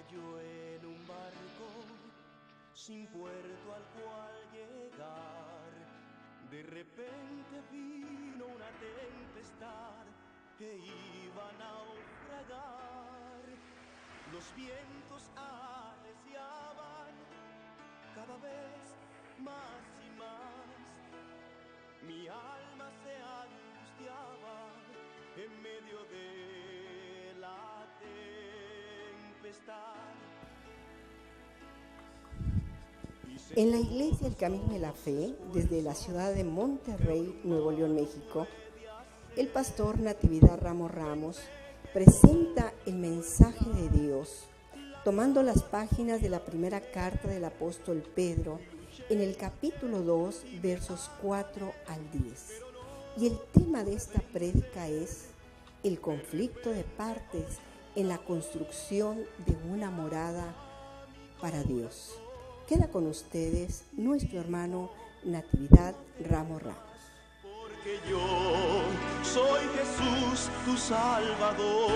yo en un barco sin puerto al cual llegar. De repente vino una tempestad que iba a naufragar. Los vientos arreciaban cada vez más y más. Mi alma se angustiaba en medio de la tempestad. En la iglesia El Camino de la Fe, desde la ciudad de Monterrey, Nuevo León, México, el pastor Natividad Ramos presenta el mensaje de Dios, tomando las páginas de la primera carta del apóstol Pedro, en el capítulo 2, versos 4 al 10. Y el tema de esta prédica es el conflicto de partes en la construcción de una morada para Dios. Queda con ustedes nuestro hermano Natividad Ramos. Porque yo soy Jesús, tu Salvador.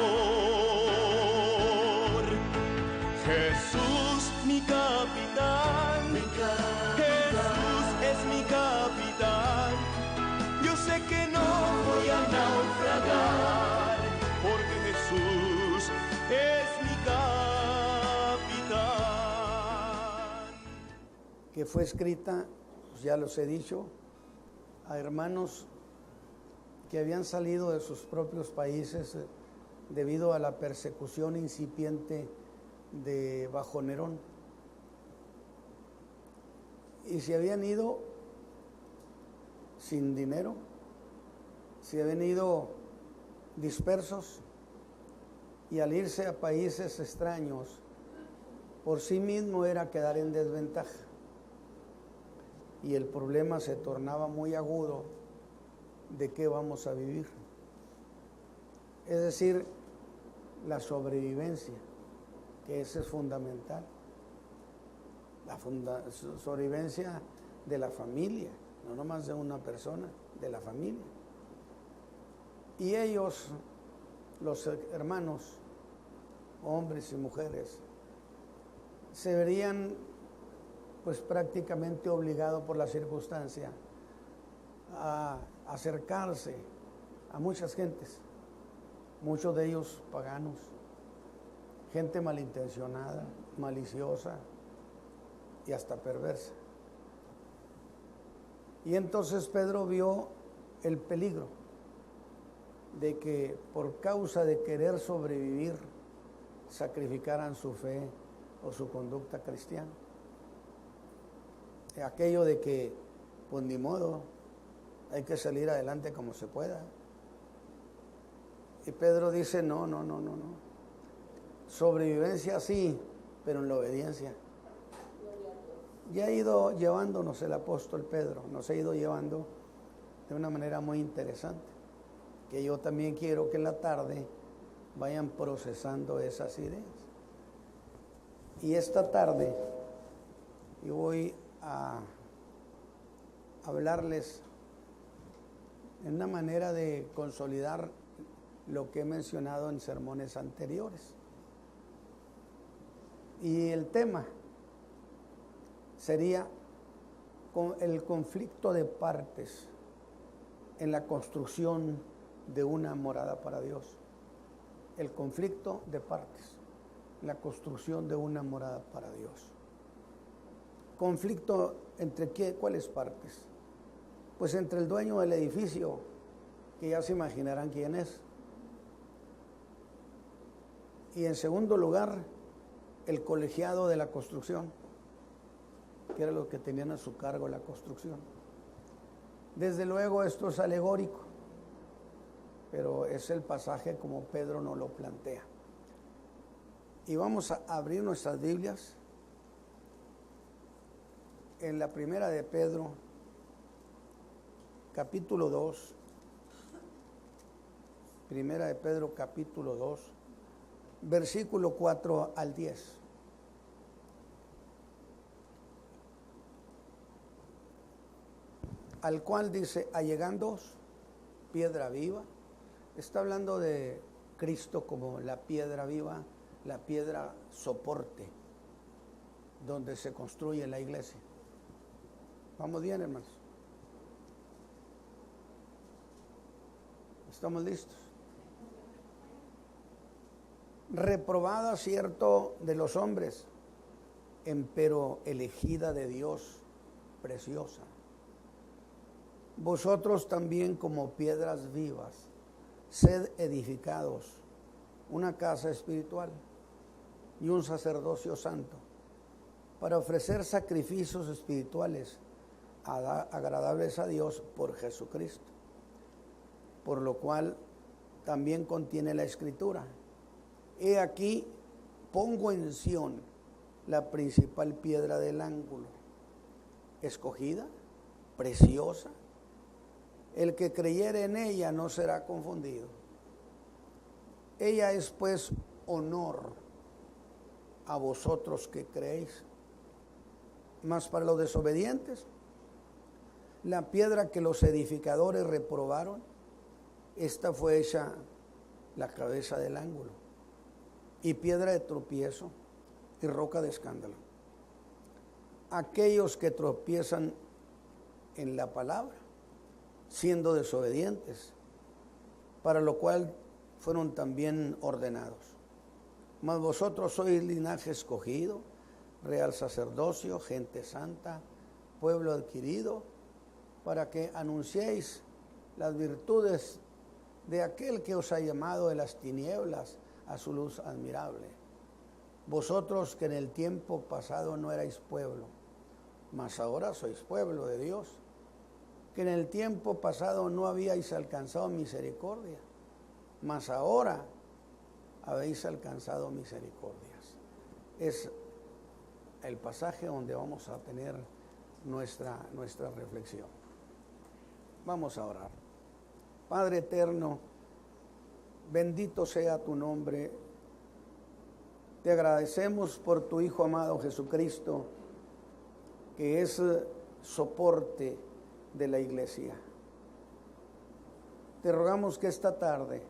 Jesús, mi capitán. Jesús es mi capitán. Yo sé que no voy a naufragar, porque Jesús es mi capitán. Que fue escrita, pues ya los he dicho, a hermanos que habían salido de sus propios países debido a la persecución incipiente bajo Nerón. Y se habían ido sin dinero, se habían ido dispersos, y al irse a países extraños, por sí mismo era quedar en desventaja. Y el problema se tornaba muy agudo de qué vamos a vivir. Es decir, la sobrevivencia, que eso es fundamental. La sobrevivencia de la familia, no nomás de una persona, de la familia. Y ellos, los hermanos, hombres y mujeres, se verían pues prácticamente obligado por la circunstancia a acercarse a muchas gentes, muchos de ellos paganos, gente malintencionada, maliciosa y hasta perversa. Y entonces Pedro vio el peligro de que por causa de querer sobrevivir sacrificaran su fe o su conducta cristiana. Aquello de que, pues ni modo, hay que salir adelante como se pueda. Y Pedro dice, no. Sobrevivencia sí, pero en la obediencia. Ya ha ido llevándonos el apóstol Pedro, nos ha ido llevando de una manera muy interesante, que yo también quiero que en la tarde vayan procesando esas ideas. Y esta tarde yo voy a hablarles en una manera de consolidar lo que he mencionado en sermones anteriores. Y el tema sería el conflicto de partes en la construcción de una morada para Dios. El conflicto de partes, la construcción de una morada para Dios. Conflicto entre ¿cuáles partes? Pues entre el dueño del edificio, que ya se imaginarán quién es. Y en segundo lugar, el colegiado de la construcción, que era los que tenían a su cargo la construcción. Desde luego esto es alegórico, pero es el pasaje como Pedro nos lo plantea. Y vamos a abrir nuestras Biblias en la primera de Pedro, capítulo 2, primera de Pedro, capítulo 2, versículo 4 al 10. Al cual dice, allegándoos, piedra viva. Está hablando de Cristo como la piedra viva la piedra soporte donde se construye la iglesia. ¿Vamos bien, hermanos? ¿Estamos listos? Reprobada, cierto, de los hombres, empero elegida de Dios, preciosa. Vosotros también, como piedras vivas, sed edificados una casa espiritual y un sacerdocio santo, para ofrecer sacrificios espirituales agradables a Dios por Jesucristo, por lo cual también contiene la Escritura: he aquí, pongo en Sión la principal piedra del ángulo, escogida, preciosa. El que creyere en ella no será confundido. Ella es pues honor a vosotros que creéis. Mas para los desobedientes, la piedra que los edificadores reprobaron, esta fue hecha la cabeza del ángulo, y piedra de tropiezo y roca de escándalo. Aquellos que tropiezan en la palabra, siendo desobedientes, para lo cual fueron también ordenados. Mas vosotros sois linaje escogido, real sacerdocio, gente santa, pueblo adquirido, para que anunciéis las virtudes de aquel que os ha llamado de las tinieblas a su luz admirable. Vosotros que en el tiempo pasado no erais pueblo, mas ahora sois pueblo de Dios, que en el tiempo pasado no habíais alcanzado misericordia, mas ahora habéis alcanzado misericordias. Es el pasaje donde vamos a tener nuestra reflexión. Vamos a orar. Padre eterno, bendito sea tu nombre. Te agradecemos por tu Hijo amado Jesucristo, que es soporte de la iglesia. Te rogamos que esta tarde,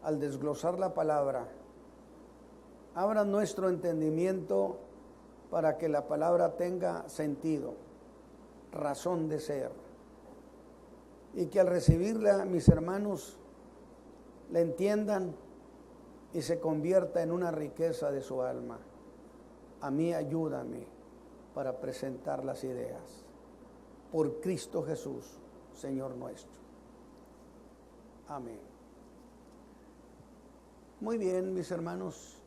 al desglosar la palabra, abra nuestro entendimiento para que la palabra tenga sentido, razón de ser, y que al recibirla mis hermanos la entiendan y se convierta en una riqueza de su alma. A mí ayúdame para presentar las ideas. Por Cristo Jesús, Señor nuestro. Amén. Muy bien, mis hermanos.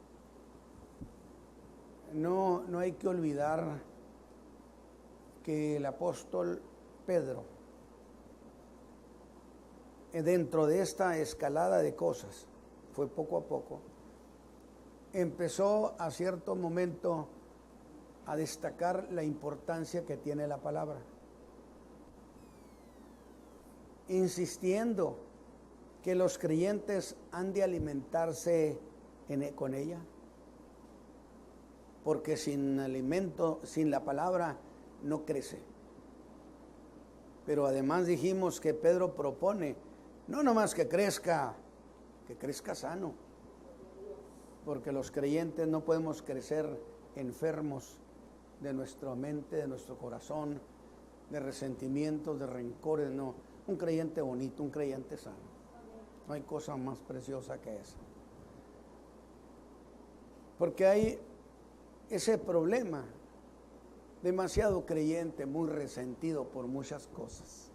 No hay que olvidar que el apóstol Pedro, dentro de esta escalada de cosas, fue poco a poco, empezó a cierto momento a destacar la importancia que tiene la palabra, insistiendo que los creyentes han de alimentarse con ella, porque sin alimento, sin la palabra, no crece. Pero además dijimos que Pedro propone, no nomás que crezca sano, porque los creyentes no podemos crecer enfermos de nuestra mente, de nuestro corazón, de resentimientos, de rencores, no. Un creyente bonito, un creyente sano. No hay cosa más preciosa que esa. Porque hay ese problema, demasiado creyente, muy resentido por muchas cosas.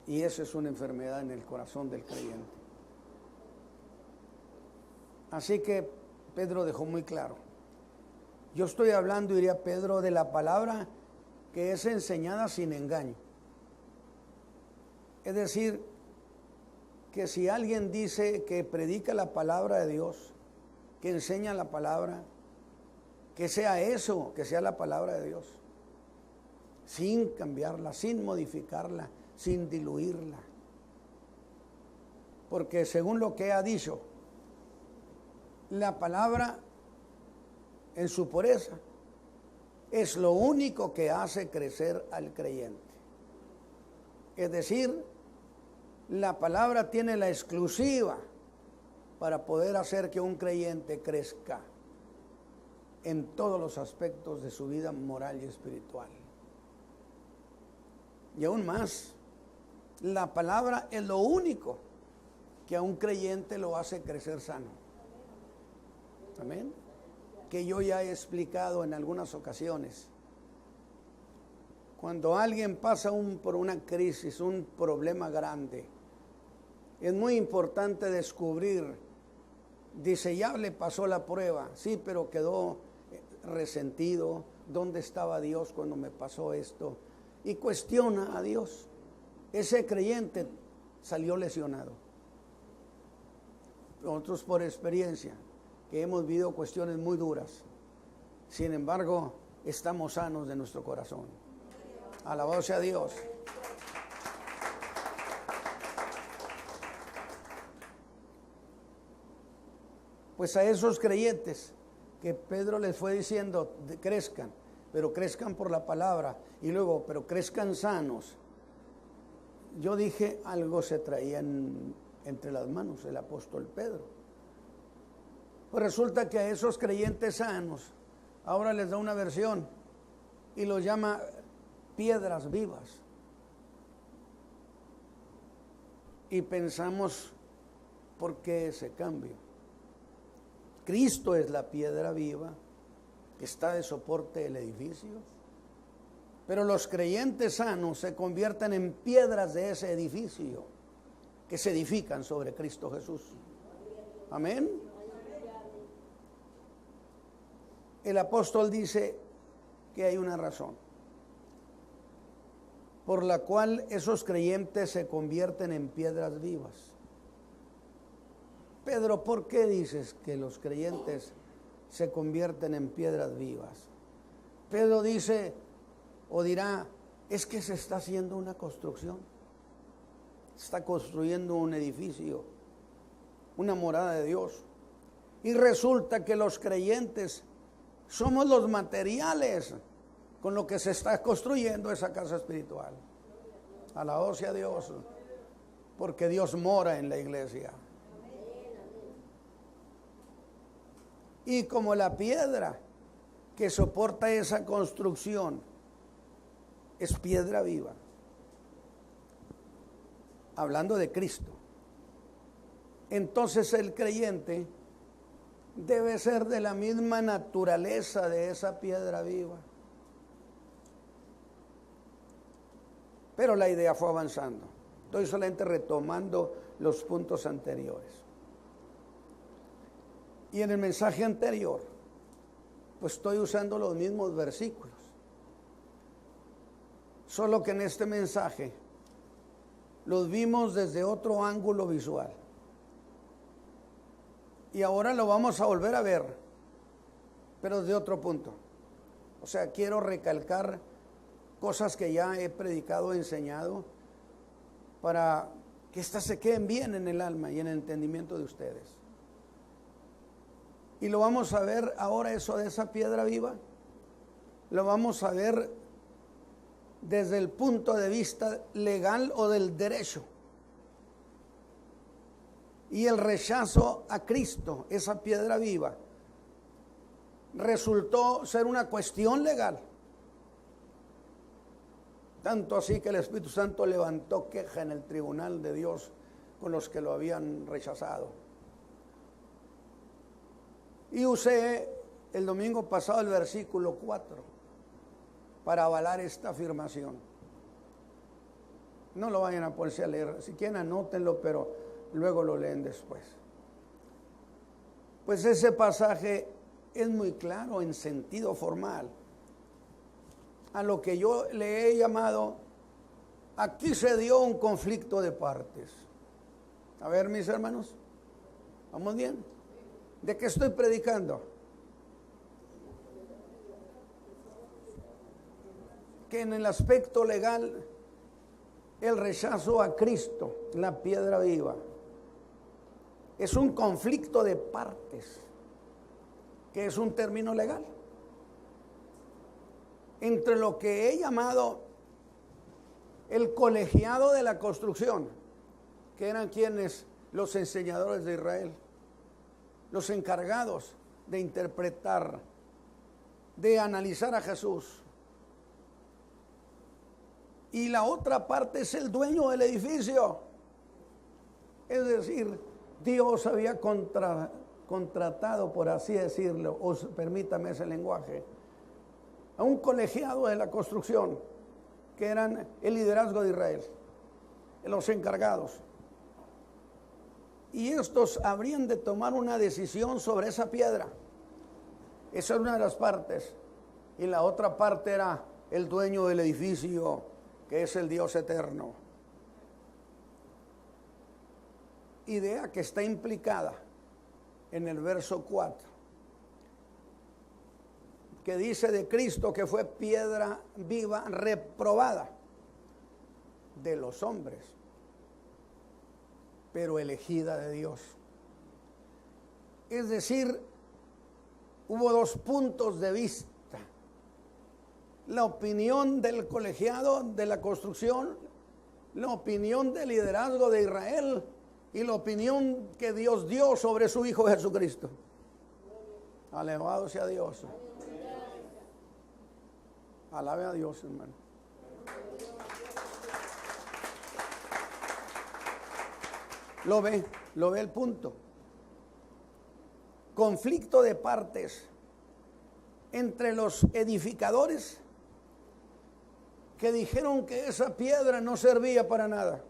Y eso es una enfermedad en el corazón del creyente. Así que Pedro dejó muy claro. Yo estoy hablando, diría Pedro, de la palabra que es enseñada sin engaño. Es decir, que si alguien dice que predica la palabra de Dios, que enseña la palabra, que sea eso, que sea la palabra de Dios, sin cambiarla, sin modificarla, sin diluirla. Porque según lo que ha dicho, la palabra en su pureza es lo único que hace crecer al creyente. Es decir, la palabra tiene la exclusiva para poder hacer que un creyente crezca en todos los aspectos de su vida moral y espiritual. Y aún más, la palabra es lo único que a un creyente lo hace crecer sano. Amén. Que yo ya he explicado en algunas ocasiones. Cuando alguien pasa por una crisis, un problema grande, es muy importante descubrir. Dice, ya le pasó la prueba, sí, pero quedó resentido. ¿Dónde estaba Dios cuando me pasó esto? Y cuestiona a Dios. Ese creyente salió lesionado. Nosotros por experiencia, que hemos vivido cuestiones muy duras, sin embargo, estamos sanos de nuestro corazón. Alabado sea Dios. Pues a esos creyentes que Pedro les fue diciendo, crezcan, pero crezcan por la palabra, y luego, pero crezcan sanos. Yo dije, algo se traía entre las manos el apóstol Pedro. Pues resulta que a esos creyentes sanos, ahora les da una versión y los llama piedras vivas. Y pensamos, ¿por qué ese cambio? Cristo es la piedra viva que está de soporte del edificio, pero los creyentes sanos se convierten en piedras de ese edificio que se edifican sobre Cristo Jesús. Amén. El apóstol dice que hay una razón por la cual esos creyentes se convierten en piedras vivas. Pedro, ¿por qué dices que los creyentes se convierten en piedras vivas? Pedro dice o dirá, es que se está haciendo una construcción, se está construyendo un edificio, una morada de Dios, y resulta que los creyentes somos los materiales con lo que se está construyendo esa casa espiritual. Alabado sea Dios, porque Dios mora en la iglesia. Y como la piedra que soporta esa construcción es piedra viva, hablando de Cristo, entonces el creyente debe ser de la misma naturaleza de esa piedra viva. Pero la idea fue avanzando. Estoy solamente retomando los puntos anteriores. Y en el mensaje anterior, pues estoy usando los mismos versículos. Solo que en este mensaje los vimos desde otro ángulo visual. Y ahora lo vamos a volver a ver, pero desde otro punto. O sea, quiero recalcar cosas que ya he predicado, enseñado, para que éstas se queden bien en el alma y en el entendimiento de ustedes. Y lo vamos a ver ahora, eso de esa piedra viva, lo vamos a ver desde el punto de vista legal o del derecho. Y el rechazo a Cristo, esa piedra viva, resultó ser una cuestión legal. Tanto así que el Espíritu Santo levantó queja en el tribunal de Dios con los que lo habían rechazado. Y usé el domingo pasado el versículo 4 para avalar esta afirmación. No lo vayan a ponerse a leer, si quieren anótenlo, pero luego lo leen después. Pues ese pasaje es muy claro en sentido formal a lo que yo le he llamado, aquí se dio un conflicto de partes. A ver, mis hermanos, ¿vamos bien? ¿De qué estoy predicando? Que en el aspecto legal, el rechazo a Cristo, la piedra viva, es un conflicto de partes, que es un término legal, entre lo que he llamado el colegiado de la construcción, que eran quienes, los enseñadores de Israel, los encargados de interpretar, de analizar a Jesús. Y la otra parte es el dueño del edificio. Es decir, Dios había contratado, por así decirlo, o permítame ese lenguaje, a un colegiado de la construcción, que eran el liderazgo de Israel, los encargados. Y estos habrían de tomar una decisión sobre esa piedra. Esa es una de las partes. Y la otra parte era el dueño del edificio, que es el Dios eterno. Idea que está implicada en el verso 4, que dice de Cristo que fue piedra viva reprobada de los hombres, pero elegida de Dios. Es decir, hubo dos puntos de vista: la opinión del colegiado de la construcción, la opinión del liderazgo de Israel y la opinión que Dios dio sobre su Hijo Jesucristo. Alabado sea Dios. Alabe a Dios, hermano. Lo ve el punto. Conflicto de partes entre los edificadores, que dijeron que esa piedra no servía para nada,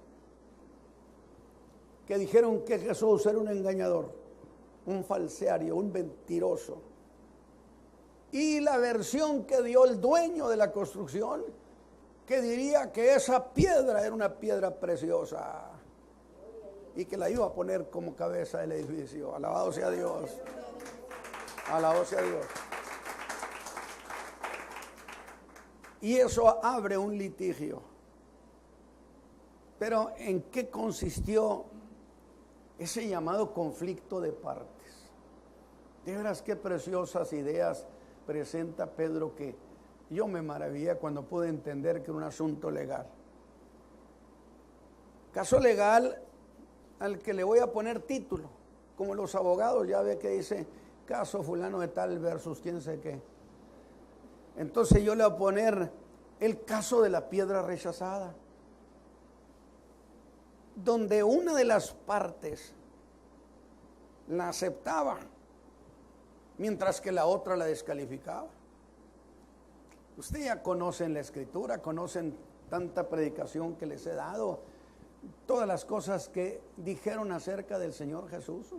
que dijeron que Jesús era un engañador, un falsario, un mentiroso. Y la versión que dio el dueño de la construcción, que diría que esa piedra era una piedra preciosa y que la iba a poner como cabeza del edificio. Alabado sea Dios. Alabado sea Dios. Y eso abre un litigio. Pero ¿en qué consistió ese llamado conflicto de partes? De veras, qué preciosas ideas presenta Pedro, que yo me maravillé cuando pude entender que era un asunto legal. Caso legal al que le voy a poner título, como los abogados, ya ve que dice caso fulano de tal versus quién sé qué. Entonces yo le voy a poner el caso de la piedra rechazada, donde una de las partes la aceptaba, mientras que la otra la descalificaba. Ustedes ya conocen la Escritura, conocen tanta predicación que les he dado, todas las cosas que dijeron acerca del Señor Jesús.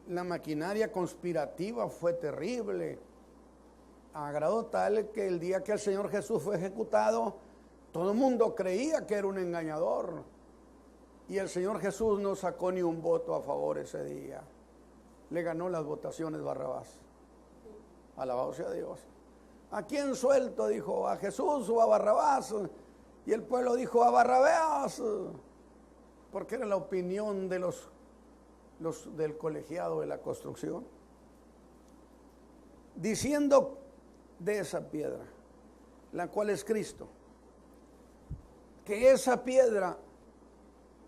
La maquinaria conspirativa fue terrible, a grado tal que el día que el Señor Jesús fue ejecutado, todo el mundo creía que era un engañador, y el Señor Jesús no sacó ni un voto a favor ese día. Le ganó las votaciones Barrabás. Alabado sea Dios. ¿A quién suelto? Dijo, ¿a Jesús o a Barrabás? Y el pueblo dijo, a Barrabás, porque era la opinión de los del colegiado de la construcción, diciendo de esa piedra, la cual es Cristo, que esa piedra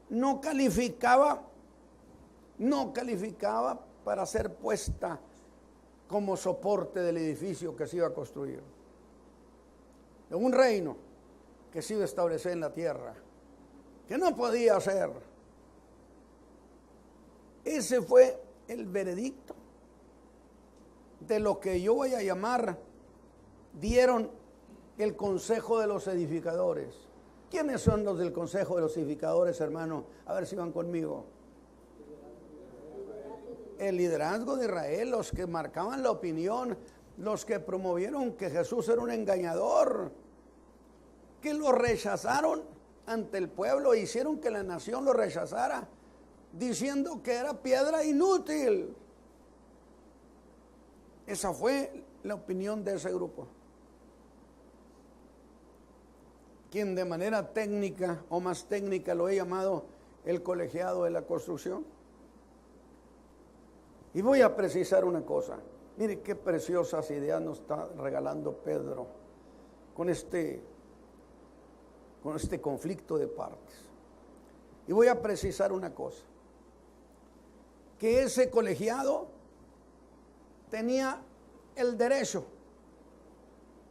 no calificaba para ser puesta como soporte del edificio que se iba a construir, de un reino que se iba a establecer en la tierra, que no podía ser. Ese fue el veredicto de lo que yo voy a llamar, dieron el consejo de los edificadores. ¿Quiénes son los del consejo de los edificadores, hermano? A ver si van conmigo. El liderazgo de Israel, los que marcaban la opinión, los que promovieron que Jesús era un engañador, que lo rechazaron ante el pueblo, hicieron que la nación lo rechazara, diciendo que era piedra inútil. Esa fue la opinión de ese grupo, quien de manera técnica o más técnica lo he llamado el colegiado de la construcción. Y voy a precisar una cosa. Mire qué preciosas ideas nos está regalando Pedro con este conflicto de partes. Y voy a precisar una cosa. que ese colegiado tenía el derecho,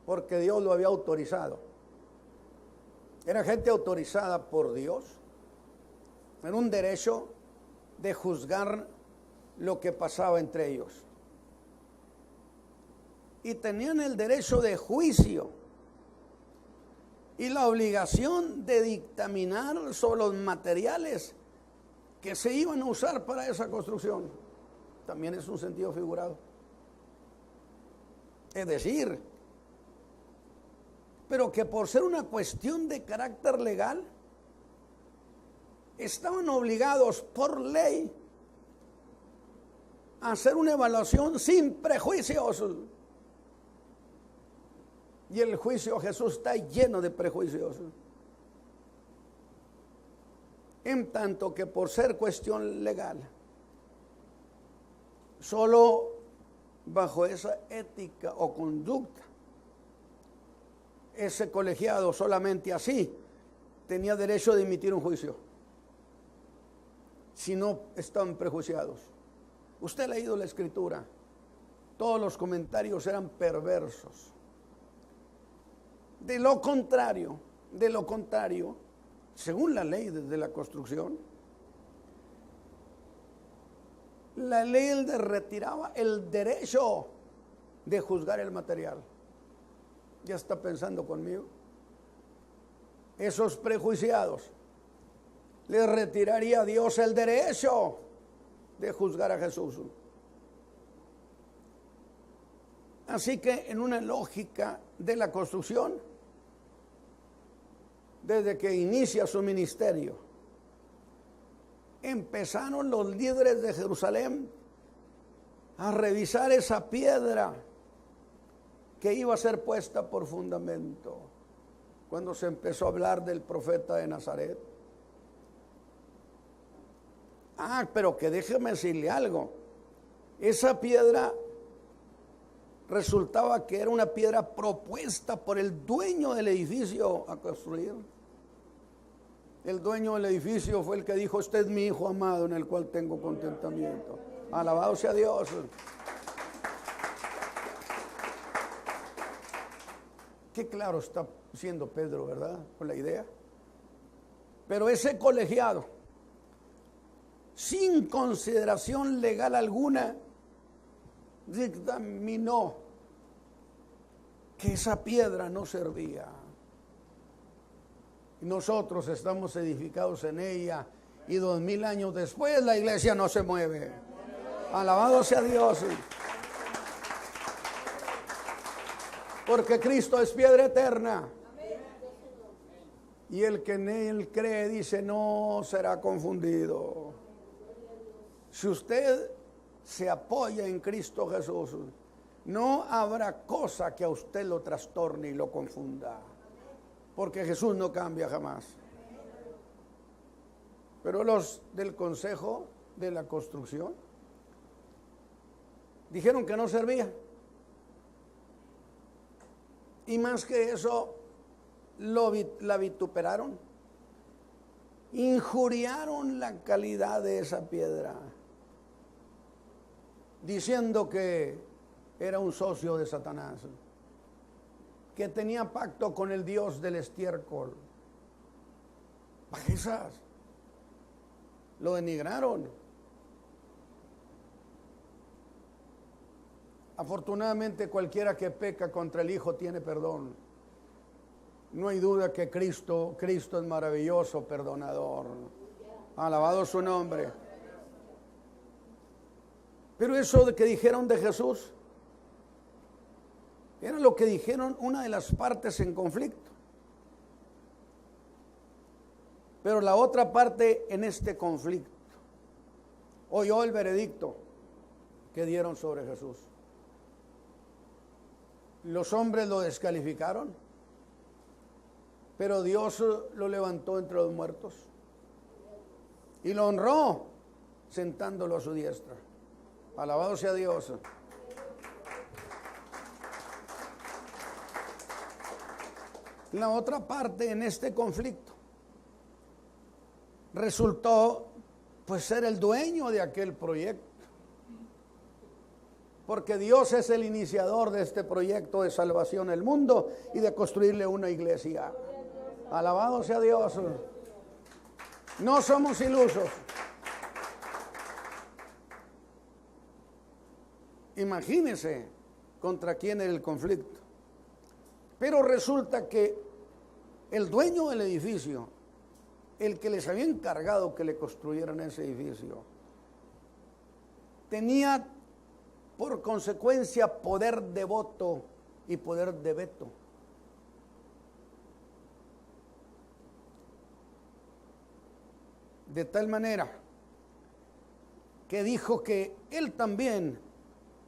porque Dios lo había autorizado. Era gente autorizada por Dios. Era un derecho de juzgar lo que pasaba entre ellos. Y tenían el derecho de juicio y la obligación de dictaminar sobre los materiales que se iban a usar para esa construcción. También es un sentido figurado. Es decir, pero que por ser una cuestión de carácter legal, estaban obligados por ley a hacer una evaluación sin prejuicios. Y el juicio a Jesús está lleno de prejuicios. En tanto que por ser cuestión legal, solo bajo esa ética o conducta, ese colegiado solamente así tenía derecho de emitir un juicio, si no estaban prejuiciados. Usted ha leído la Escritura, todos los comentarios eran perversos. De lo contrario, según la ley de la construcción, la ley le retiraba el derecho de juzgar el material. ¿Ya está pensando conmigo? Esos prejuiciados le retiraría a Dios el derecho de juzgar a Jesús. Así que en una lógica de la construcción, desde que inicia su ministerio, empezaron los líderes de Jerusalén a revisar esa piedra que iba a ser puesta por fundamento. Cuando se empezó a hablar del profeta de Nazaret. Pero que déjeme decirle algo. Esa piedra resultaba que era una piedra propuesta por el dueño del edificio a construir. El dueño del edificio fue el que dijo: este es mi hijo amado en el cual tengo contentamiento. Alabado sea Dios. Qué claro está siendo Pedro, ¿verdad? Con la idea. Pero ese colegiado, sin consideración legal alguna, dictaminó que esa piedra no servía. Y nosotros estamos edificados en ella, y 2000 años después la iglesia no se mueve. Alabado sea Dios. Porque Cristo es piedra eterna. Y el que en Él cree, dice, no será confundido. Si usted se apoya en Cristo Jesús, no habrá cosa que a usted lo trastorne y lo confunda. Porque Jesús no cambia jamás. Pero los del Consejo de la Construcción dijeron que no servía. Y más que eso, la vituperaron, injuriaron la calidad de esa piedra, diciendo que era un socio de Satanás, que tenía pacto con el Dios del estiércol. Bajezas. Lo denigraron. Afortunadamente, cualquiera que peca contra el Hijo tiene perdón. No hay duda que Cristo es maravilloso perdonador. Alabado su nombre. Pero eso de que dijeron de Jesús era lo que dijeron una de las partes en conflicto. Pero la otra parte en este conflicto oyó el veredicto que dieron sobre Jesús. Los hombres lo descalificaron, pero Dios lo levantó entre los muertos y lo honró sentándolo a su diestra. Alabado sea Dios. La otra parte en este conflicto resultó pues ser el dueño de aquel proyecto. Porque Dios es el iniciador de este proyecto de salvación del mundo y de construirle una iglesia. Alabado sea Dios. No somos ilusos. Imagínense contra quién era el conflicto. Pero resulta que el dueño del edificio, el que les había encargado que le construyeran ese edificio, tenía por consecuencia poder de voto y poder de veto. De tal manera que dijo que él también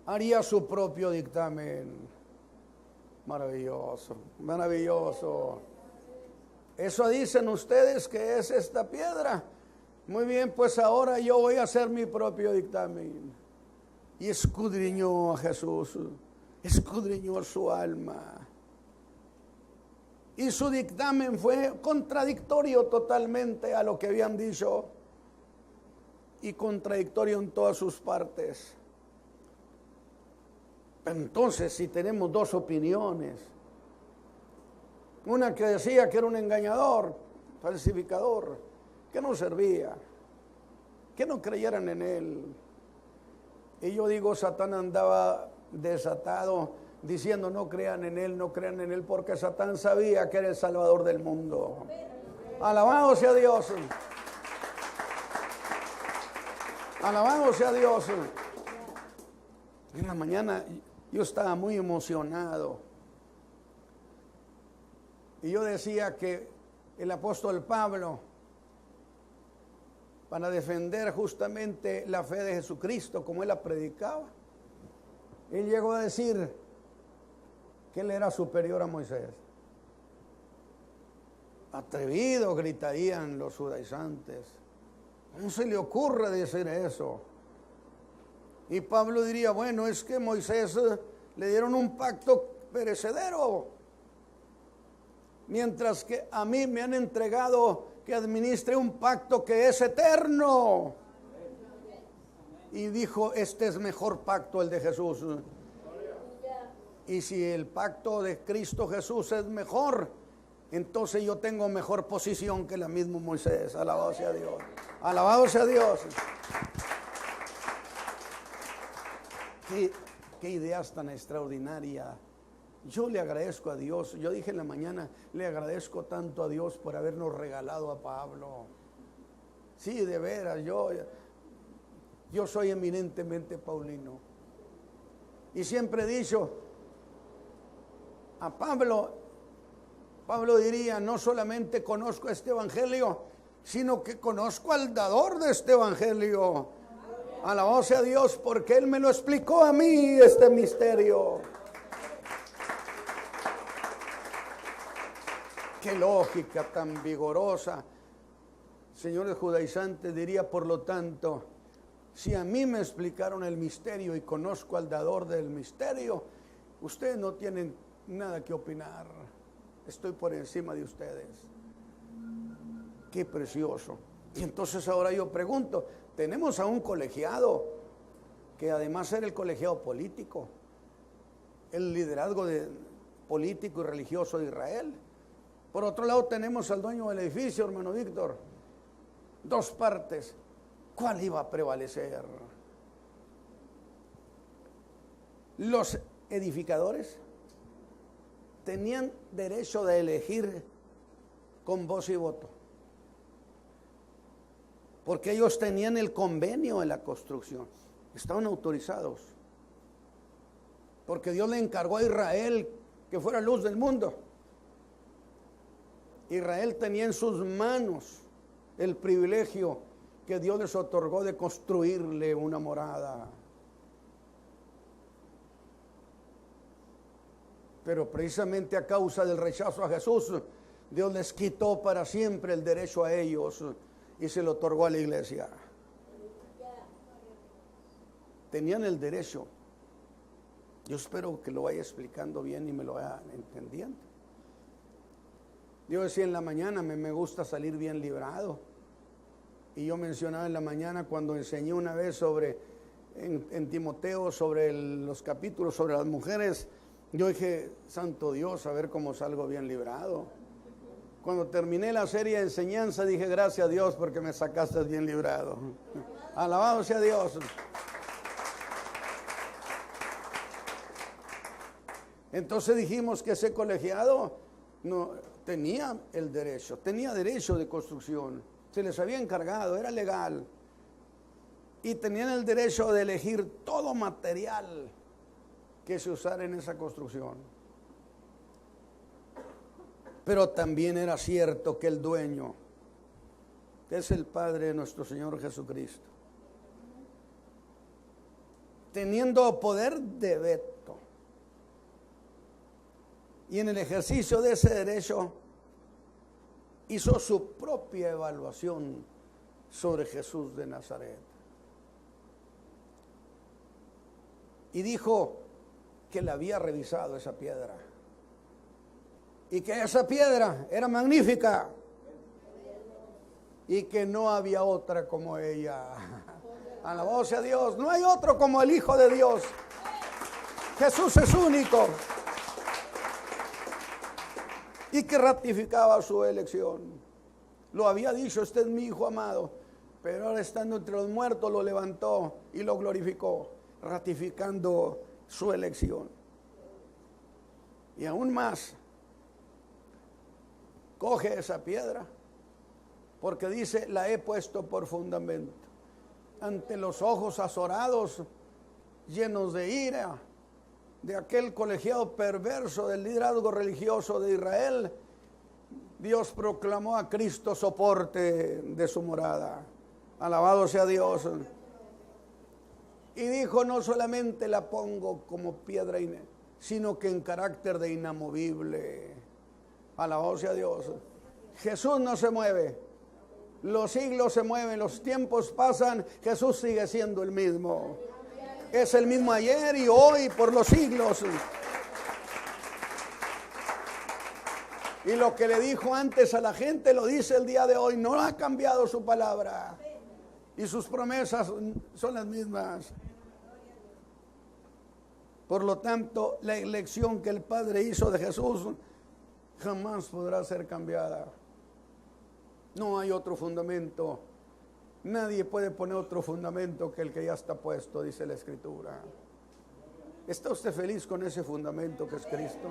haría su propio dictamen. Maravilloso, maravilloso. Eso dicen ustedes que es esta piedra. Muy bien, pues ahora yo voy a hacer mi propio dictamen. Y escudriñó a Jesús, escudriñó su alma. Y su dictamen fue contradictorio totalmente a lo que habían dicho y contradictorio en todas sus partes. Entonces, si tenemos dos opiniones, una que decía que era un engañador, falsificador, que no servía, que no creyeran en él. Y yo digo, Satán andaba desatado diciendo no crean en él, no crean en él, porque Satán sabía que era el Salvador del mundo. Alabado sea Dios. Alabado sea Dios. En la mañana yo estaba muy emocionado. Y yo decía que el apóstol Pablo, para defender justamente la fe de Jesucristo como él la predicaba, él llegó a decir que él era superior a Moisés. Atrevido, gritarían los judaizantes. ¿Cómo se le ocurre decir eso? Y Pablo diría, bueno, es que Moisés le dieron un pacto perecedero, mientras que a mí me han entregado que administre un pacto que es eterno. Y dijo, este es mejor pacto, el de Jesús. Y si el pacto de Cristo Jesús es mejor, entonces yo tengo mejor posición que la misma Moisés. Alabado sea Dios. Alabado sea Dios. Qué ideas tan extraordinarias. Yo le agradezco a Dios. Yo dije en la mañana, le agradezco tanto a Dios por habernos regalado a Pablo. Sí, de veras, yo soy eminentemente paulino. Y siempre he dicho, a Pablo diría, no solamente conozco este evangelio, sino que conozco al dador de este evangelio. Alabado sea Dios, porque él me lo explicó a mí, este misterio. Qué lógica tan vigorosa. Señores judaizantes, diría, por lo tanto, si a mí me explicaron el misterio y conozco al dador del misterio, ustedes no tienen nada que opinar. Estoy por encima de ustedes. Qué precioso. Y entonces ahora yo pregunto, tenemos a un colegiado, que además era el colegiado político, el liderazgo político y religioso de Israel. Por otro lado tenemos al dueño del edificio, hermano Víctor. Dos partes. ¿Cuál iba a prevalecer? Los edificadores tenían derecho de elegir con voz y voto, porque ellos tenían el convenio de la construcción, estaban autorizados, porque Dios le encargó a Israel que fuera luz del mundo. Israel tenía en sus manos el privilegio que Dios les otorgó de construirle una morada. Pero precisamente a causa del rechazo a Jesús, Dios les quitó para siempre el derecho a ellos y se lo otorgó a la iglesia. Tenían el derecho. Yo espero que lo vaya explicando bien y me lo vaya entendiendo. Yo decía en la mañana, me gusta salir bien librado. Y yo mencionaba en la mañana cuando enseñé una vez en Timoteo sobre los capítulos sobre las mujeres, yo dije, santo Dios, a ver cómo salgo bien librado. Cuando terminé la serie de enseñanza dije, gracias a Dios porque me sacaste bien librado. Alabado sea Dios. Entonces dijimos que ese colegiado no tenía derecho de construcción. Se les había encargado, era legal. Y tenían el derecho de elegir todo material que se usara en esa construcción. Pero también era cierto que el dueño, que es el Padre de nuestro Señor Jesucristo, teniendo poder de veto, y en el ejercicio de ese derecho, hizo su propia evaluación sobre Jesús de Nazaret. Y dijo que le había revisado esa piedra. Y que esa piedra era magnífica. Y que no había otra como ella. Alabado sea Dios. No hay otro como el Hijo de Dios. Jesús es único. Y que ratificaba su elección. Lo había dicho, este es mi Hijo amado. Pero ahora estando entre los muertos lo levantó y lo glorificó, ratificando su elección. Y aún más, coge esa piedra, porque dice, la he puesto por fundamento. Ante los ojos azorados, llenos de ira, de aquel colegiado perverso del liderazgo religioso de Israel, Dios proclamó a Cristo soporte de su morada. Alabado sea Dios. Y dijo, no solamente la pongo como piedra, sino que en carácter de inamovible. Alabado sea Dios. Jesús no se mueve. Los siglos se mueven, los tiempos pasan, Jesús sigue siendo el mismo. Es el mismo ayer y hoy por los siglos. Y lo que le dijo antes a la gente lo dice el día de hoy. No ha cambiado su palabra. Y sus promesas son las mismas. Por lo tanto, la elección que el Padre hizo de Jesús jamás podrá ser cambiada. No hay otro fundamento. Nadie puede poner otro fundamento que el que ya está puesto, dice la Escritura. ¿Está usted feliz con ese fundamento que es Cristo?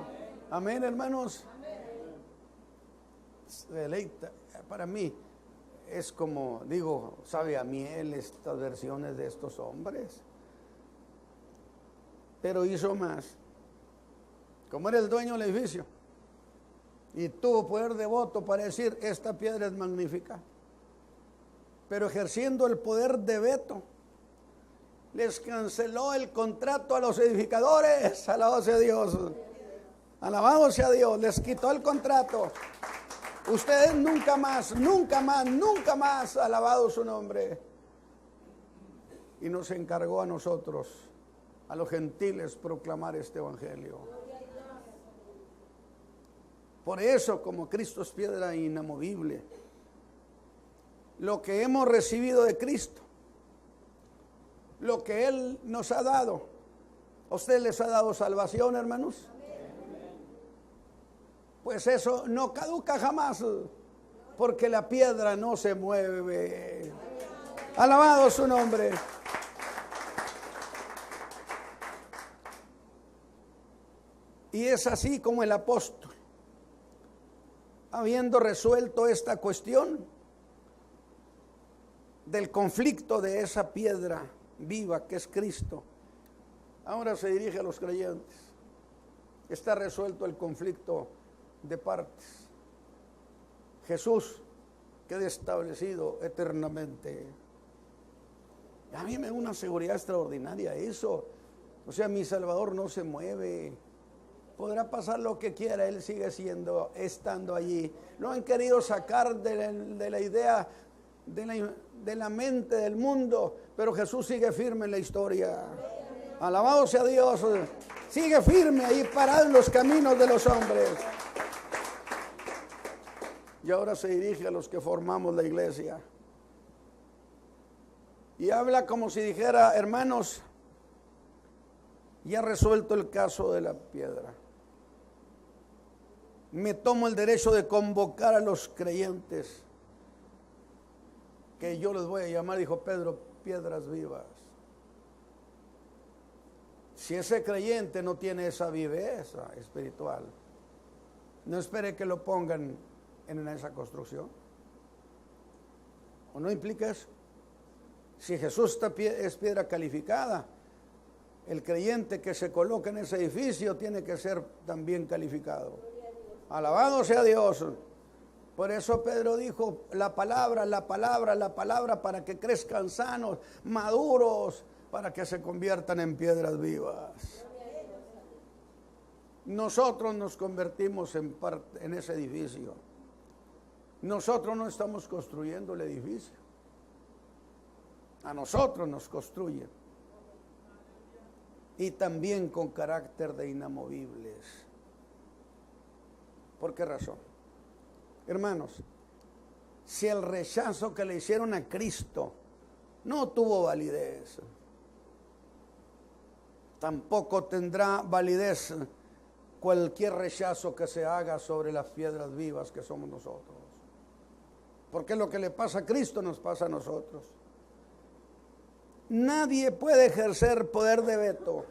Amén, hermanos. Deleita. Para mí es como, digo, sabe a miel estas versiones de estos hombres. Pero hizo más. Como era el dueño del edificio y tuvo poder de voto para decir, esta piedra es magnífica. Pero ejerciendo el poder de veto, les canceló el contrato a los edificadores. Alabado sea Dios. Alabado sea Dios. Les quitó el contrato. Ustedes nunca más, nunca más, nunca más, alabado su nombre. Y nos encargó a nosotros, a los gentiles, proclamar este evangelio. Por eso, como Cristo es piedra inamovible, lo que hemos recibido de Cristo, lo que Él nos ha dado, ¿a usted les ha dado salvación, hermanos? Pues eso no caduca jamás, porque la piedra no se mueve. Alabado su nombre. Y es así como el apóstol, habiendo resuelto esta cuestión del conflicto de esa piedra viva que es Cristo, ahora se dirige a los creyentes. Está resuelto el conflicto de partes. Jesús queda establecido eternamente. A mí me da una seguridad extraordinaria eso. O sea, mi Salvador no se mueve. Podrá pasar lo que quiera, Él sigue estando allí. Lo han querido sacar de la idea, de la mente del mundo, pero Jesús sigue firme en la historia. Alabado sea Dios. Sigue firme ahí parado en los caminos de los hombres. Y ahora se dirige a los que formamos la iglesia. Y habla como si dijera, hermanos, ya resuelto el caso de la piedra. Me tomo el derecho de convocar a los creyentes, que yo les voy a llamar, dijo Pedro, piedras vivas. Si ese creyente no tiene esa viveza espiritual, no espere que lo pongan en esa construcción. ¿O no implica eso? Si Jesús es piedra calificada, el creyente que se coloca en ese edificio tiene que ser también calificado. Alabado sea Dios. Por eso Pedro dijo, la palabra, para que crezcan sanos, maduros, para que se conviertan en piedras vivas. Nosotros nos convertimos en ese edificio. Nosotros no estamos construyendo el edificio. A nosotros nos construyen. Y también con carácter de inamovibles. ¿Por qué razón? Hermanos, si el rechazo que le hicieron a Cristo no tuvo validez, tampoco tendrá validez cualquier rechazo que se haga sobre las piedras vivas que somos nosotros. Porque lo que le pasa a Cristo nos pasa a nosotros. Nadie puede ejercer poder de veto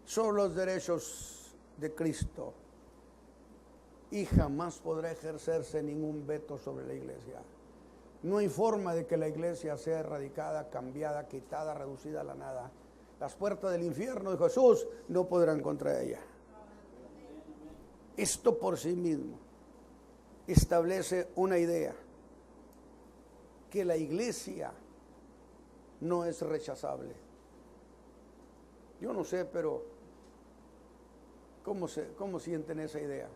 sobre los derechos de Cristo. Y jamás podrá ejercerse ningún veto sobre la iglesia. No hay forma de que la iglesia sea erradicada, cambiada, quitada, reducida a la nada. Las puertas del infierno de Jesús no podrán contra ella. Esto por sí mismo establece una idea, que la iglesia no es rechazable. Yo no sé, pero ¿cómo sienten esa idea?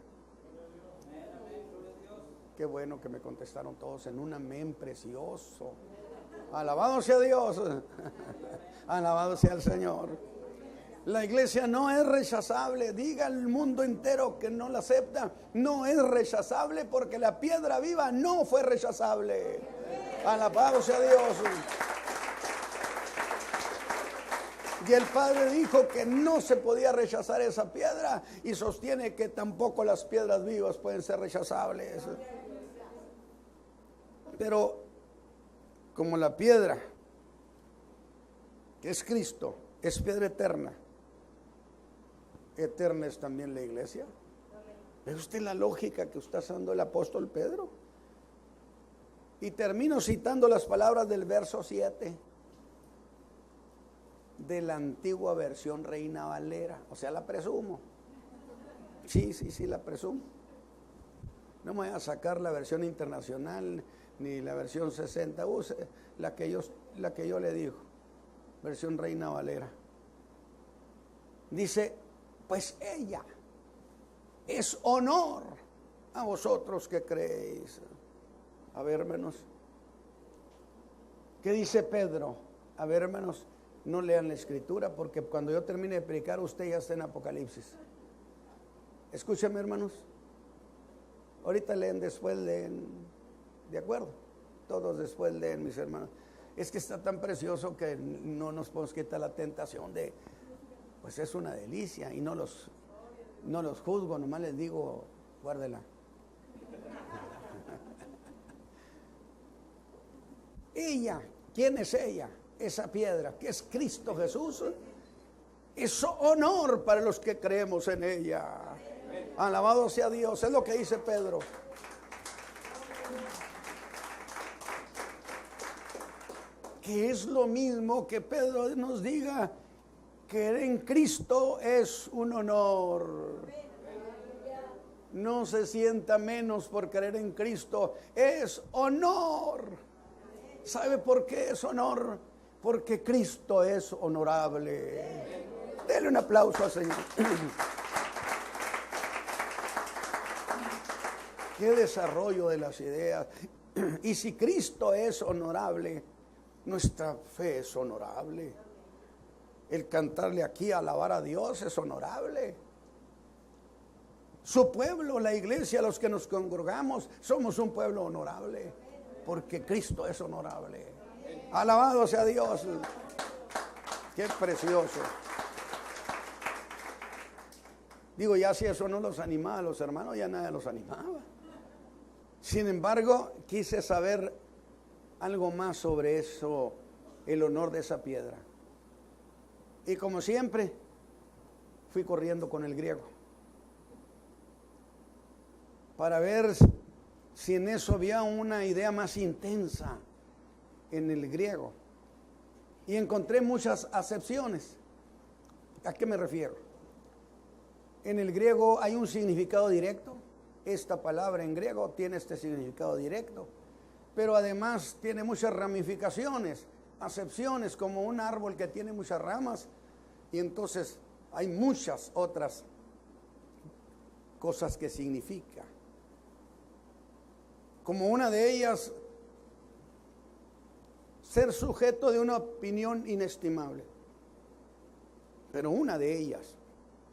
Qué bueno que me contestaron todos en un amén precioso. Alabado sea Dios. Alabado sea el Señor. La iglesia no es rechazable. Diga al mundo entero que no la acepta. No es rechazable porque la piedra viva no fue rechazable. Alabado sea Dios. Y el Padre dijo que no se podía rechazar esa piedra y sostiene que tampoco las piedras vivas pueden ser rechazables. Pero como la piedra, que es Cristo, es piedra eterna, eterna es también la iglesia. ¿Ve usted la lógica que está usando el apóstol Pedro? Y termino citando las palabras del verso 7 de la antigua versión Reina Valera. O sea, la presumo. Sí, la presumo. No me voy a sacar la versión internacional ni la versión 60. Use la que yo le digo. Versión Reina Valera. Dice, pues ella es honor a vosotros que creéis. A ver, hermanos. ¿Qué dice Pedro? A ver, hermanos, no lean la escritura porque cuando yo termine de predicar usted ya está en Apocalipsis. Escúchame, hermanos. Ahorita leen, después leen. ¿De acuerdo? Todos después leen, mis hermanos. Es que está tan precioso que no nos podemos quitar la tentación de, pues es una delicia y no los juzgo, nomás les digo, guárdela. Ella, ¿quién es ella? Esa piedra, que es Cristo Jesús, es honor para los que creemos en ella. Alabado sea Dios, es lo que dice Pedro. Que es lo mismo que Pedro nos diga, que en Cristo es un honor. No se sienta menos por creer en Cristo, es honor. ¿Sabe por qué es honor? Porque Cristo es honorable. Dele un aplauso al Señor. Qué desarrollo de las ideas. Y si Cristo es honorable, nuestra fe es honorable. El cantarle aquí, alabar a Dios es honorable. Su pueblo, la iglesia, los que nos congregamos, somos un pueblo honorable, porque Cristo es honorable. Alabado sea Dios. Qué precioso. Digo, ya si eso no los animaba a los hermanos, ya nada los animaba. Sin embargo, quise saber algo más sobre eso, el honor de esa piedra. Y como siempre, fui corriendo con el griego para ver si en eso había una idea más intensa en el griego. Y encontré muchas acepciones. ¿A qué me refiero? En el griego hay un significado directo. Esta palabra en griego tiene este significado directo, pero además tiene muchas ramificaciones, acepciones, como un árbol que tiene muchas ramas, y entonces hay muchas otras cosas que significa. Como una de ellas, ser sujeto de una opinión inestimable. Pero una de ellas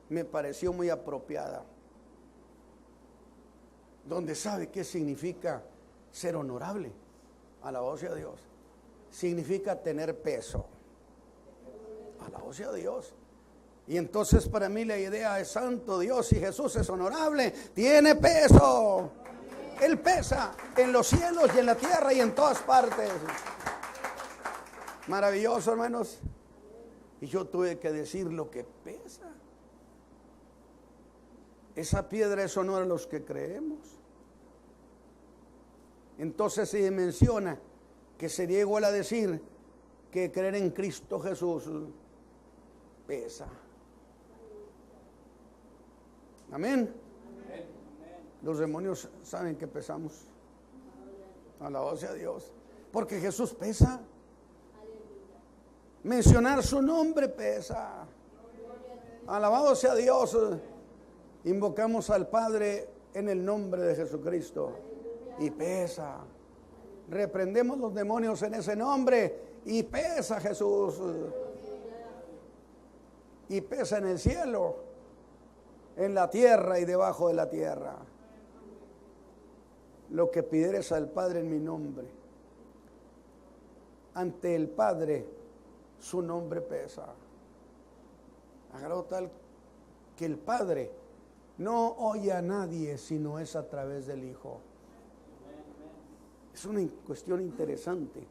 me pareció muy apropiada, donde sabe qué significa ser honorable. Alabado sea Dios. Significa tener peso. Alabado sea Dios. Y entonces para mí la idea es: santo Dios, si Jesús es honorable, tiene peso. Él pesa en los cielos y en la tierra y en todas partes. Maravilloso, hermanos. Y yo tuve que decir lo que pesa. Esa piedra es honor a los que creemos. Entonces se menciona que sería igual a decir que creer en Cristo Jesús pesa. Amén. Los demonios saben que pesamos. Alabado sea Dios. Porque Jesús pesa. Mencionar su nombre pesa. Alabado sea Dios. Invocamos al Padre en el nombre de Jesucristo y pesa. Reprendemos los demonios en ese nombre y pesa Jesús. Y pesa en el cielo, en la tierra y debajo de la tierra. Lo que pidieres al Padre en mi nombre, ante el Padre su nombre pesa. A grado tal que el Padre no oye a nadie sino es a través del Hijo. Es una cuestión interesante.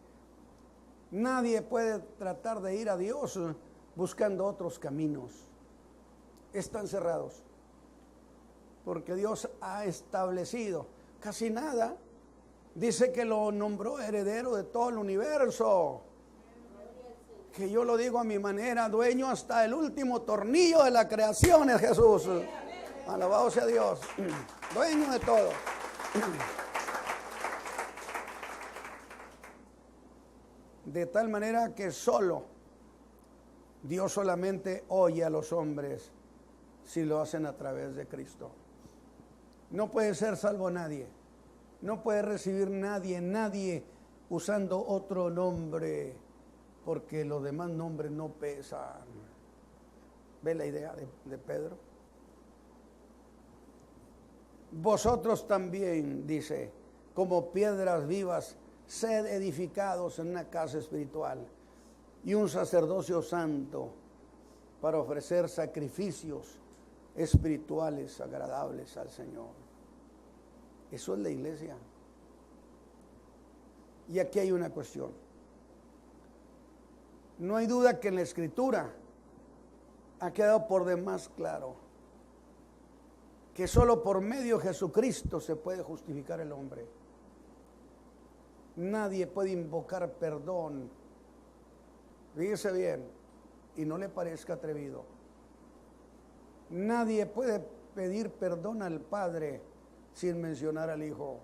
Nadie puede tratar de ir a Dios buscando otros caminos. Están cerrados. Porque Dios ha establecido casi nada. Dice que lo nombró heredero de todo el universo. Que yo lo digo a mi manera, dueño hasta el último tornillo de la creación es Jesús. Alabado sea Dios. Dueño de todo. De tal manera que Dios solamente oye a los hombres si lo hacen a través de Cristo. No puede ser salvo nadie. No puede recibir nadie usando otro nombre, porque los demás nombres no pesan. ¿Ve la idea de Pedro? Vosotros también, dice, como piedras vivas, sed edificados en una casa espiritual y un sacerdocio santo para ofrecer sacrificios espirituales agradables al Señor. Eso es la iglesia. Y aquí hay una cuestión. No hay duda que en la Escritura ha quedado por demás claro que solo por medio de Jesucristo se puede justificar el hombre. Nadie puede invocar perdón, fíjese bien, y no le parezca atrevido. Nadie puede pedir perdón al Padre sin mencionar al Hijo.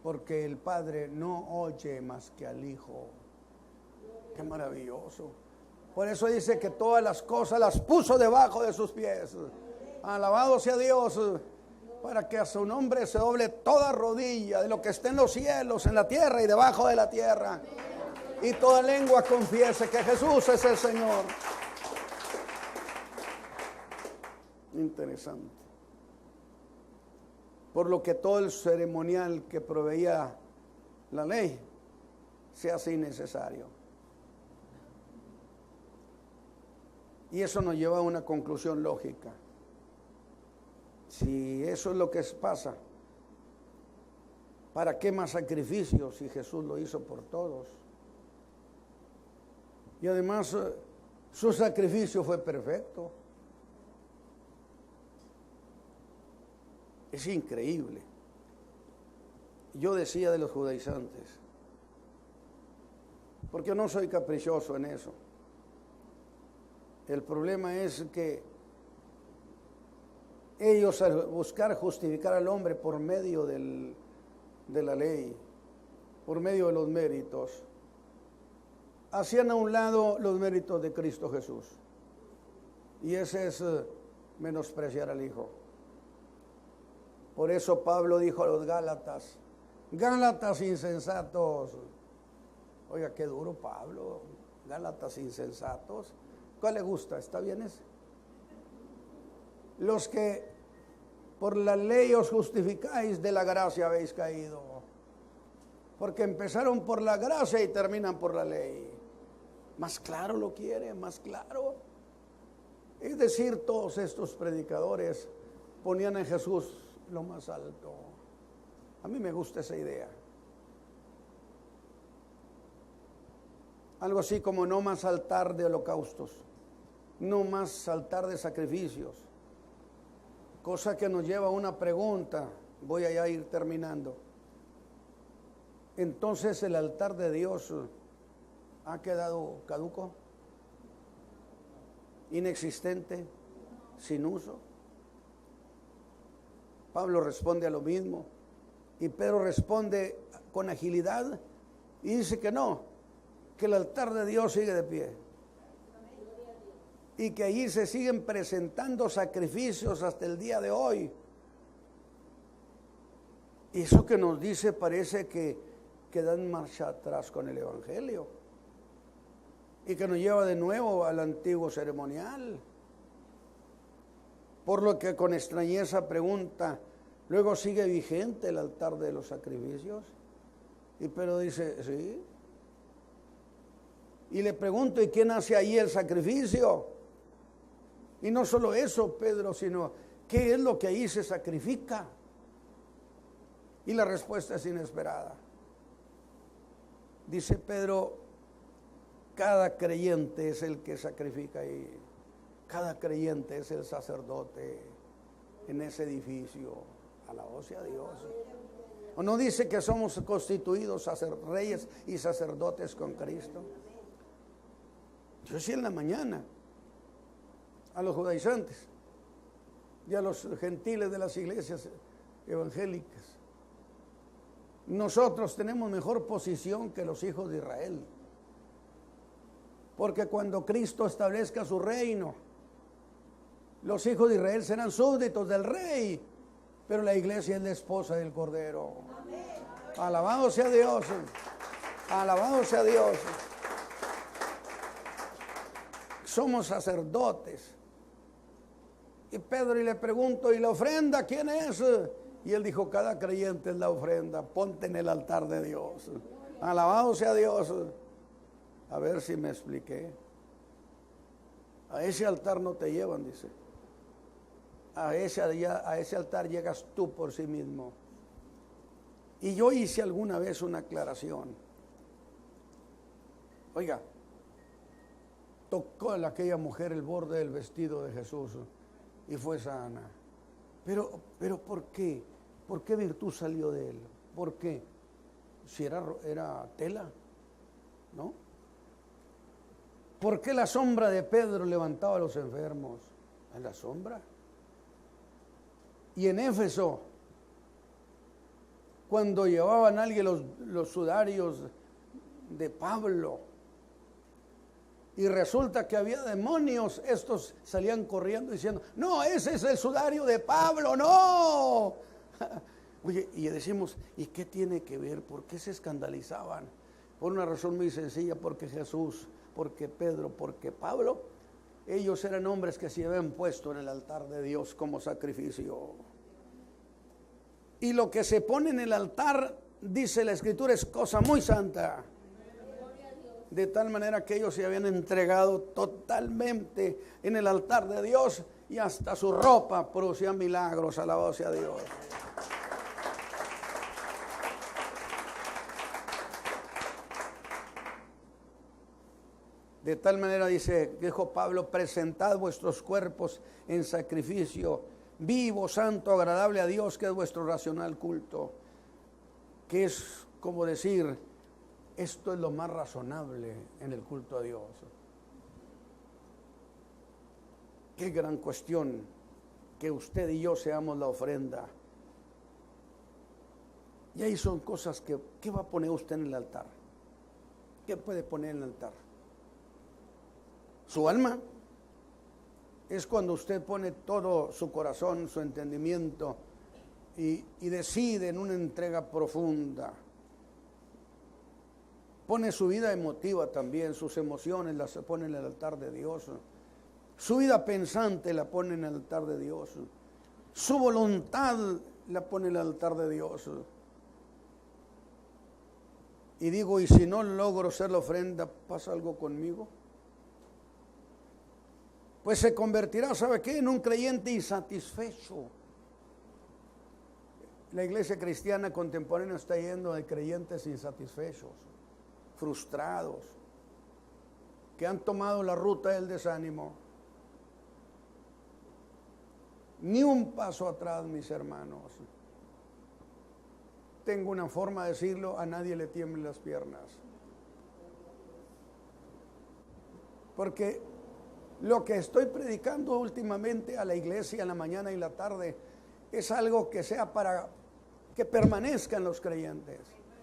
Porque el Padre no oye más que al Hijo. Qué maravilloso. Por eso dice que todas las cosas las puso debajo de sus pies. Alabado sea Dios. Para que a su nombre se doble toda rodilla de lo que esté en los cielos, en la tierra y debajo de la tierra. Y toda lengua confiese que Jesús es el Señor. Interesante. Por lo que todo el ceremonial que proveía la ley se hace innecesario. Y eso nos lleva a una conclusión lógica. Si eso es lo que pasa, ¿para qué más sacrificios si Jesús lo hizo por todos? Y además su sacrificio fue perfecto. Es increíble. Yo decía de los judaizantes, porque yo no soy caprichoso en eso. El problema es que ellos, al buscar justificar al hombre por medio de la ley, por medio de los méritos, hacían a un lado los méritos de Cristo Jesús. Y ese es menospreciar al Hijo. Por eso Pablo dijo a los Gálatas, Gálatas insensatos. Oiga, qué duro Pablo, Gálatas insensatos. ¿Cuál le gusta? ¿Está bien ese? Los que por la ley os justificáis, de la gracia habéis caído. Porque empezaron por la gracia y terminan por la ley. Más claro lo quiere, más claro. Es decir, todos estos predicadores ponían a Jesús lo más alto. A mí me gusta esa idea. Algo así como no más altar de holocaustos, no más altar de sacrificios. Cosa que nos lleva a una pregunta, voy a ir terminando. Entonces el altar de Dios ha quedado caduco, inexistente, sin uso. Pablo responde a lo mismo y Pedro responde con agilidad y dice que no, que el altar de Dios sigue de pie y que allí se siguen presentando sacrificios hasta el día de hoy. Y eso que nos dice parece que dan marcha atrás con el Evangelio y que nos lleva de nuevo al antiguo ceremonial. Por lo que con extrañeza pregunta, ¿luego sigue vigente el altar de los sacrificios? Y Pedro dice, sí. Y le pregunto, ¿y quién hace ahí el sacrificio? Y no solo eso, Pedro, sino, ¿qué es lo que ahí se sacrifica? Y la respuesta es inesperada. Dice Pedro, cada creyente es el que sacrifica ahí. Cada creyente es el sacerdote en ese edificio. Alabado sea Dios. ¿O no dice que somos constituidos reyes y sacerdotes con Cristo? Yo decía en la mañana a los judaizantes y a los gentiles de las iglesias evangélicas, nosotros tenemos mejor posición que los hijos de Israel. Porque cuando Cristo establezca su reino, los hijos de Israel serán súbditos del rey, pero la iglesia es la esposa del Cordero. Amén. Alabado sea Dios. Alabado sea Dios. Somos sacerdotes. Y Pedro, y le pregunto, ¿y la ofrenda quién es? Y él dijo, cada creyente es la ofrenda, ponte en el altar de Dios. Alabado sea Dios. A ver si me expliqué. A ese altar no te llevan, dice. A ese altar llegas tú por sí mismo. Y yo hice alguna vez una aclaración. Oiga, tocó a aquella mujer el borde del vestido de Jesús y fue sana. Pero ¿por qué? ¿Por qué virtud salió de él? ¿Por qué? Si era tela, ¿no? ¿Por qué la sombra de Pedro levantaba a los enfermos? ¿En la sombra? Y en Éfeso, cuando llevaban a alguien los sudarios de Pablo, y resulta que había demonios, estos salían corriendo diciendo, no, ese es el sudario de Pablo, no. Oye, y decimos, ¿y qué tiene que ver? ¿Por qué se escandalizaban? Por una razón muy sencilla, porque Jesús, porque Pedro, porque Pablo, ellos eran hombres que se habían puesto en el altar de Dios como sacrificio. Y lo que se pone en el altar dice la Escritura, es cosa muy santa. De tal manera que ellos se habían entregado totalmente en el altar de Dios y hasta su ropa producía milagros, alabado sea Dios. De tal manera dijo Pablo, presentad vuestros cuerpos en sacrificio vivo, santo, agradable a Dios, que es vuestro racional culto. Que es como decir, esto es lo más razonable en el culto a Dios. Qué gran cuestión que usted y yo seamos la ofrenda. Y ahí son cosas que, ¿qué va a poner usted en el altar? ¿Qué puede poner en el altar? Su alma. Es cuando usted pone todo su corazón, su entendimiento y decide en una entrega profunda. Pone su vida emotiva también, sus emociones las pone en el altar de Dios. Su vida pensante la pone en el altar de Dios. Su voluntad la pone en el altar de Dios. Y digo, ¿y si no logro ser la ofrenda, pasa algo conmigo? Pues se convertirá, ¿sabe qué? En un creyente insatisfecho. La iglesia cristiana contemporánea está yendo de creyentes insatisfechos, frustrados, que han tomado la ruta del desánimo. Ni un paso atrás, mis hermanos. Tengo una forma de decirlo, a nadie le tiemblen las piernas. Porque lo que estoy predicando últimamente a la iglesia en la mañana y la tarde es algo que sea para que permanezcan los creyentes,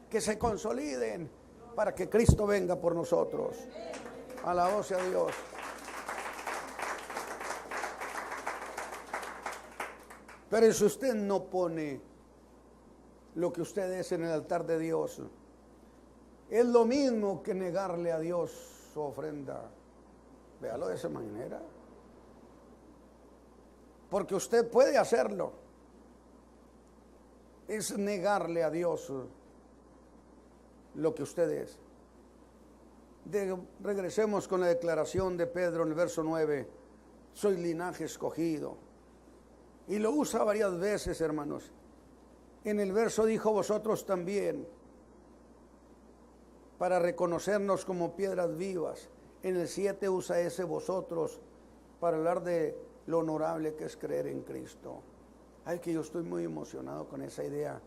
que se consoliden para que Cristo venga por nosotros. Alabado sea Dios. Pero si usted no pone lo que usted es en el altar de Dios, es lo mismo que negarle a Dios su ofrenda. Véalo de esa manera. Porque usted puede hacerlo. Es negarle a Dios lo que usted es. Regresemos con la declaración de Pedro en el verso 9. Soy linaje escogido. Y lo usa varias veces, hermanos. En el verso dijo vosotros también, para reconocernos como piedras vivas. En el 7 usa ese vosotros para hablar de lo honorable que es creer en Cristo. Ay, que yo estoy muy emocionado con esa idea.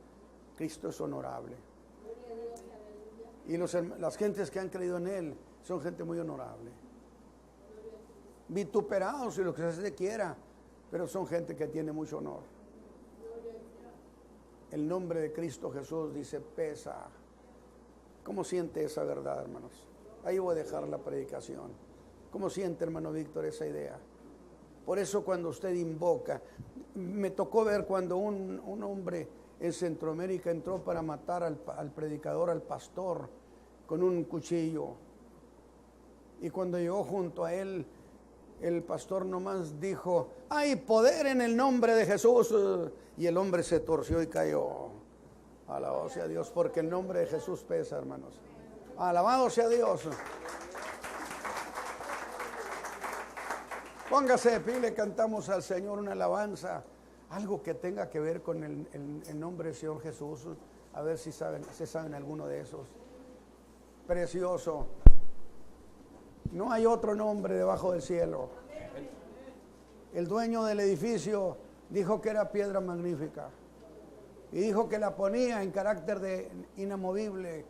Cristo es honorable. Y las gentes que han creído en Él son gente muy honorable. Vituperados y lo que se quiera, pero son gente que tiene mucho honor. El nombre de Cristo Jesús dice pesa. ¿Cómo siente esa verdad, hermanos? Ahí voy a dejar la predicación. ¿Cómo siente, hermano Víctor, esa idea? Por eso cuando usted invoca, me tocó ver cuando un hombre en Centroamérica entró para matar al predicador, al pastor, con un cuchillo. Y cuando llegó junto a él, el pastor nomás dijo, hay poder en el nombre de Jesús. Y el hombre se torció y cayó. Alabado sea Dios, porque el nombre de Jesús pesa, hermanos. Alabado sea Dios. Póngase de pie y le cantamos al Señor una alabanza. Algo que tenga que ver con el nombre del Señor Jesús. A ver si saben alguno de esos. Precioso. No hay otro nombre debajo del cielo. El dueño del edificio dijo que era piedra magnífica. Y dijo que la ponía en carácter de inamovible.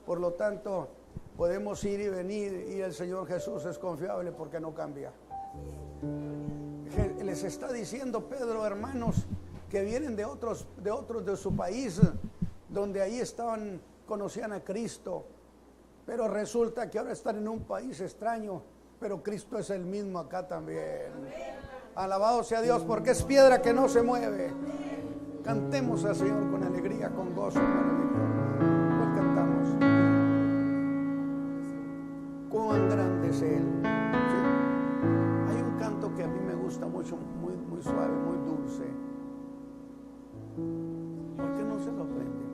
Por lo tanto, podemos ir y venir y el Señor Jesús es confiable porque no cambia. Les está diciendo Pedro, hermanos, que vienen de otros de su país, donde ahí conocían a Cristo, pero resulta que ahora están en un país extraño, pero Cristo es el mismo acá también. Alabado sea Dios, porque es piedra que no se mueve. Cantemos al Señor con alegría, con gozo, hermano. ¿Cuál cantamos? Cuán grande es Él. ¿Sí? Hay un canto que a mí me gusta mucho, muy, muy suave, muy dulce. ¿Por qué no se lo aprende?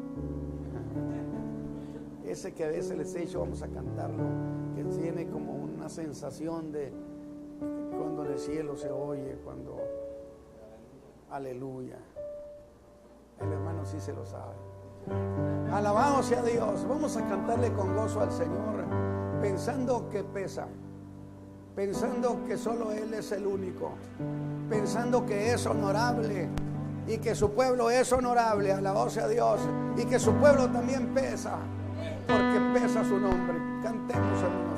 Ese que a veces les he dicho, vamos a cantarlo, que tiene como una sensación de cuando en el cielo se oye, cuando aleluya. El hermano sí se lo sabe. Alabado sea Dios. Vamos a cantarle con gozo al Señor, pensando que pesa, pensando que solo Él es el único, pensando que es honorable y que su pueblo es honorable. Alabado sea Dios. Y que su pueblo también pesa, porque pesa su nombre. Cantemos, hermanos.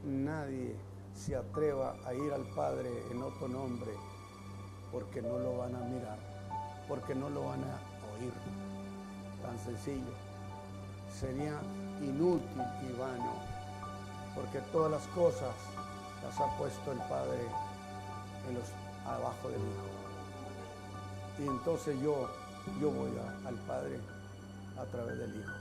Nadie se atreva a ir al Padre en otro nombre, porque no lo van a mirar, porque no lo van a oír. Tan sencillo. Sería inútil y vano, porque todas las cosas las ha puesto el Padre abajo del Hijo. Y entonces yo voy al Padre a través del Hijo.